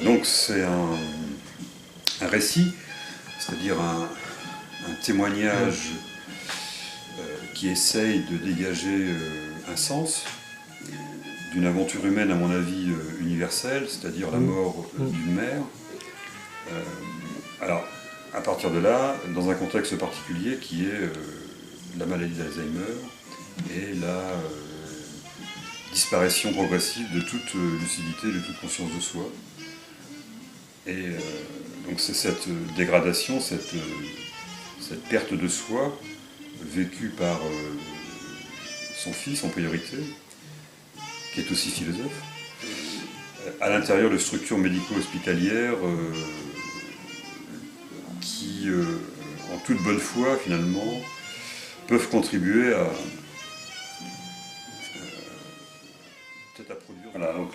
Donc c'est un récit, c'est-à-dire un témoignage qui essaye de dégager un sens d'une aventure humaine, à mon avis, universelle, c'est-à-dire la mort d'une mère. Alors, à partir de là, dans un contexte particulier qui est la maladie d'Alzheimer et la disparition progressive de toute lucidité, de toute conscience de soi. Et donc c'est cette dégradation, cette perte de soi vécue par son fils en priorité, qui est aussi philosophe, à l'intérieur de structures médico-hospitalières qui, en toute bonne foi finalement, peuvent contribuer à peut-être à produire. Voilà, donc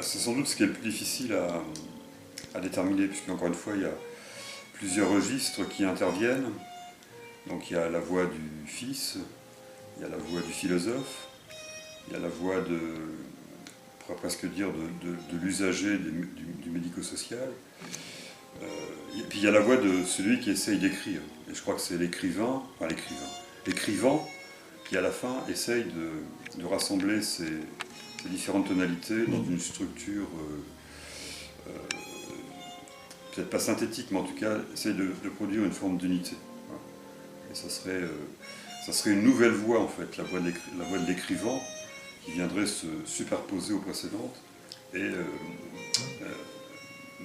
c'est sans doute ce qui est le plus difficile à déterminer, puisqu'encore une fois, il y a plusieurs registres qui interviennent. Donc il y a la voix du fils, il y a la voix du philosophe, il y a la voix on pourrait presque dire, de l'usager du médico-social. Et puis il y a la voix de celui qui essaye d'écrire. Et je crois que c'est l'écrivain qui à la fin essaye de rassembler ces différentes tonalités dans une structure peut-être pas synthétique, mais en tout cas essaye de produire une forme d'unité. Voilà. Et ça serait une nouvelle voix en fait, la voix de l'écrivain qui viendrait se superposer aux précédentes et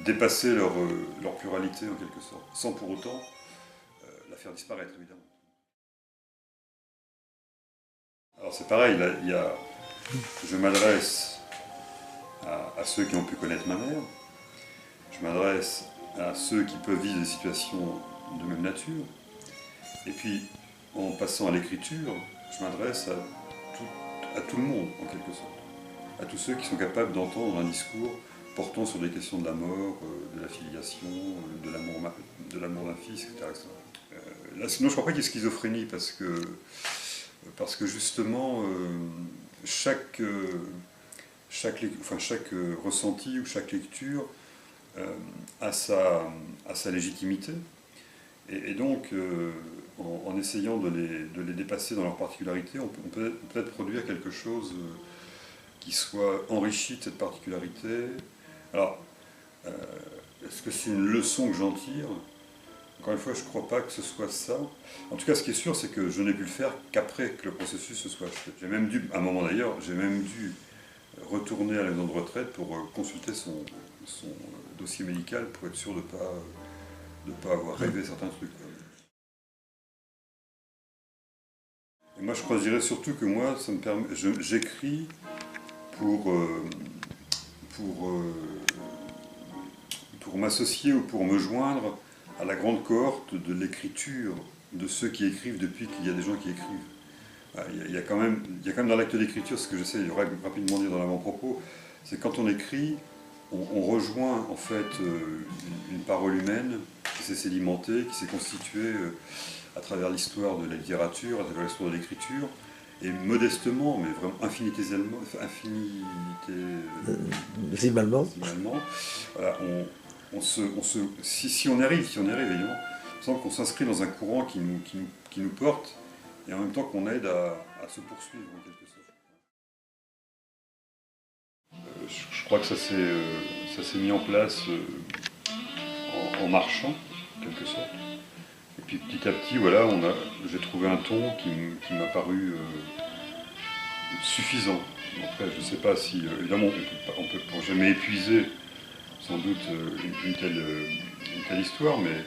dépasser leur pluralité en quelque sorte, sans pour autant la faire disparaître évidemment. Alors c'est pareil, je m'adresse à ceux qui ont pu connaître ma mère, je m'adresse à ceux qui peuvent vivre des situations de même nature, et puis en passant à l'écriture, je m'adresse à tout le monde en quelque sorte, à tous ceux qui sont capables d'entendre un discours portant sur des questions de la mort, de la filiation, de l'amour d'un fils, etc. Là, sinon, je ne crois pas qu'il y ait schizophrénie, parce que justement, chaque ressenti ou chaque lecture a sa légitimité, et donc, en essayant de les dépasser dans leur particularité, on peut peut-être produire quelque chose qui soit enrichi de cette particularité. Alors, est-ce que c'est une leçon que j'en tire? Encore une fois, je ne crois pas que ce soit ça. En tout cas, ce qui est sûr, c'est que je n'ai pu le faire qu'après que le processus se soit achevé. J'ai même dû, à un moment d'ailleurs, retourner à la maison de retraite pour consulter son dossier médical pour être sûr de ne pas avoir rêvé certains trucs. Et moi, je dirais surtout que moi, ça me permet, j'écris pour m'associer ou pour me joindre à la grande cohorte de l'écriture de ceux qui écrivent depuis qu'il y a des gens qui écrivent. Il y a quand même dans l'acte d'écriture, ce que j'essaie de rapidement dire dans l'avant-propos, c'est quand on écrit, on rejoint en fait une parole humaine qui s'est sédimentée, qui s'est constituée à travers l'histoire de la littérature, à travers l'histoire de l'écriture, et modestement, mais vraiment infinitésimalement, voilà, si on arrive, évidemment, il semble qu'on s'inscrit dans un courant qui nous porte, et en même temps qu'on aide à se poursuivre en quelque sorte. Je crois que ça s'est mis en place en marchant, en quelque sorte. Et puis petit à petit, voilà, j'ai trouvé un ton qui m'a paru suffisant. Après, je ne sais pas si, évidemment, on peut jamais épuiser sans doute une telle histoire, mais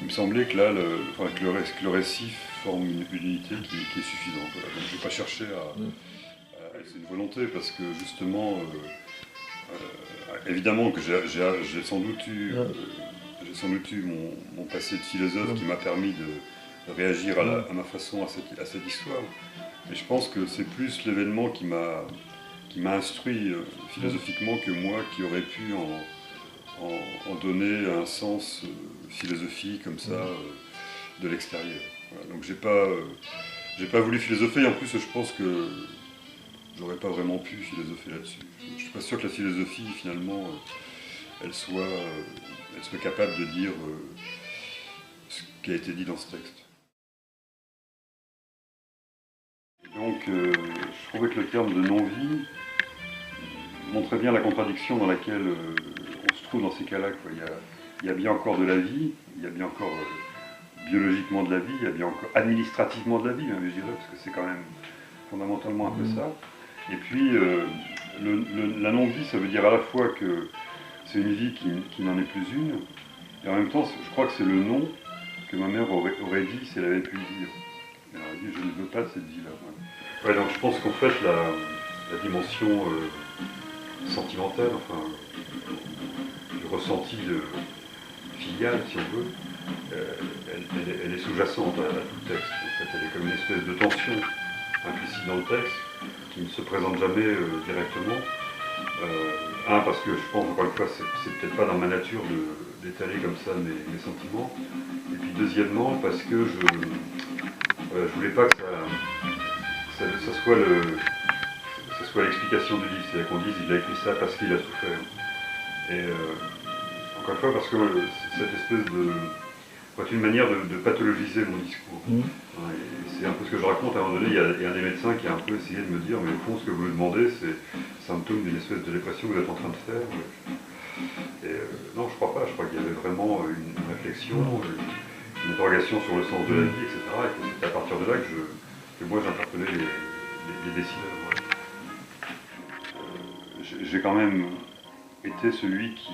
il me semblait que là, que le récit forme une unité qui est suffisante. Voilà. Donc je n'ai pas cherché c'est une volonté, parce que justement, évidemment que j'ai sans doute eu mon passé de philosophe qui m'a permis de réagir à ma façon à cette histoire. Mais je pense que c'est plus l'événement qui m'a instruit philosophiquement que moi qui aurais pu en donner un sens philosophique comme ça de l'extérieur. Voilà. Donc j'ai pas voulu philosopher, et en plus je pense que j'aurais pas vraiment pu philosopher là-dessus. Je ne suis pas sûr que la philosophie, finalement, elle soit capable de dire ce qui a été dit dans ce texte. Et donc, je trouvais que le terme de non-vie montrait bien la contradiction dans laquelle on se trouve dans ces cas-là. Il y a bien encore de la vie, il y a bien encore biologiquement de la vie, il y a bien encore administrativement de la vie, même, je dirais, parce que c'est quand même fondamentalement un peu ça. Et puis, la non-vie, ça veut dire à la fois que c'est une vie qui n'en est plus une, et en même temps, je crois que c'est le non que ma mère aurait dit si elle avait pu le dire. Elle aurait dit, je ne veux pas cette vie-là. Ouais, donc je pense qu'en fait, la dimension sentimentale, enfin, du ressenti filial, si on veut, elle est sous-jacente à tout le texte. En fait, elle est comme une espèce de tension implicite dans le texte qui ne se présente jamais directement. Parce que je pense, encore une fois, c'est peut-être pas dans ma nature d'étaler comme ça mes sentiments. Et puis deuxièmement, parce que je voulais pas que ça soit l'explication du livre. C'est-à-dire qu'on dise il a écrit ça parce qu'il a souffert. Et encore une fois, parce que cette espèce de... C'est une manière de pathologiser mon discours. C'est un peu ce que je raconte. À un moment donné, il y a un des médecins qui a un peu essayé de me dire, mais au fond, ce que vous me demandez, c'est symptôme d'une espèce de dépression que vous êtes en train de faire. Et non, je crois pas. Je crois qu'il y avait vraiment une réflexion, une interrogation sur le sens de la vie, etc. Et que c'est à partir de là que moi j'interpellais les décideurs. J'ai quand même été celui qui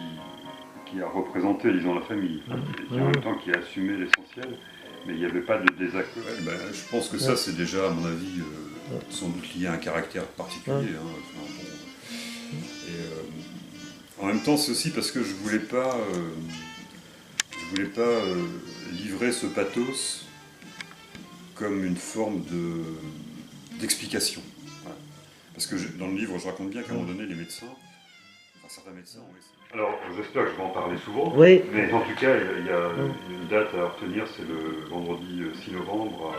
a représenté, disons, la famille, et qui en même temps qui a assumé l'essentiel, mais il n'y avait pas de désaccord. Je pense que ça, c'est déjà, à mon avis, sans doute lié à un caractère particulier. Et en même temps, c'est aussi parce que je voulais pas livrer ce pathos comme une forme d'explication. Voilà. Parce que dans le livre, je raconte bien qu'à un moment donné, les médecins, certains médecins ont essayé. Alors, j'espère que je vais en parler souvent, oui. Mais en tout cas, il y a une date à retenir, c'est le vendredi 6 novembre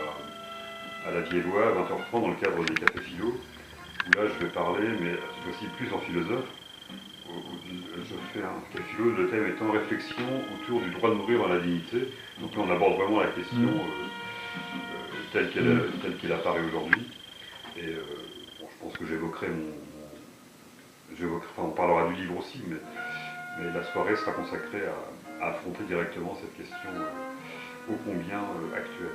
à la Viellois, à 20h30, dans le cadre des Cafés Philo, où là, je vais parler, mais cette fois-ci plus en philosophe. Je fais un café philo, le thème étant réflexion autour du droit de mourir dans la dignité. Donc là, on aborde vraiment la question telle qu'elle apparaît aujourd'hui. Et je pense que j'évoquerai on parlera du livre aussi, mais la soirée sera consacrée à affronter directement cette question ô combien actuelle.